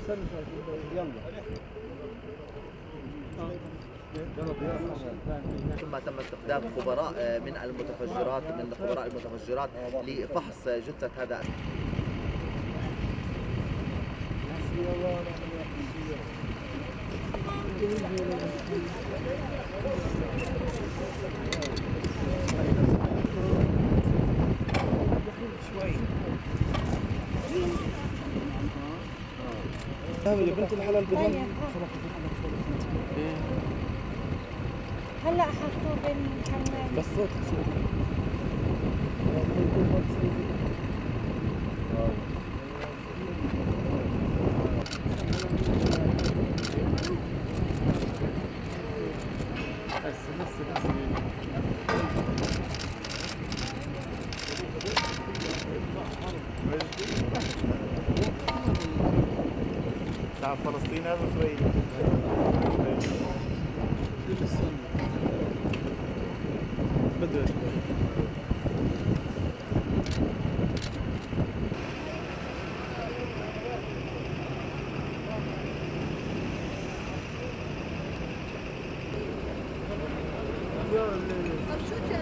ثم تم استخدام خبراء من خبراء المتفجرات لفحص جثة هذا. يا بنت الحلال هلا حطوه بالحمام بس صوت بتاع فلسطين هذا اسرائيلي. بدر طب شو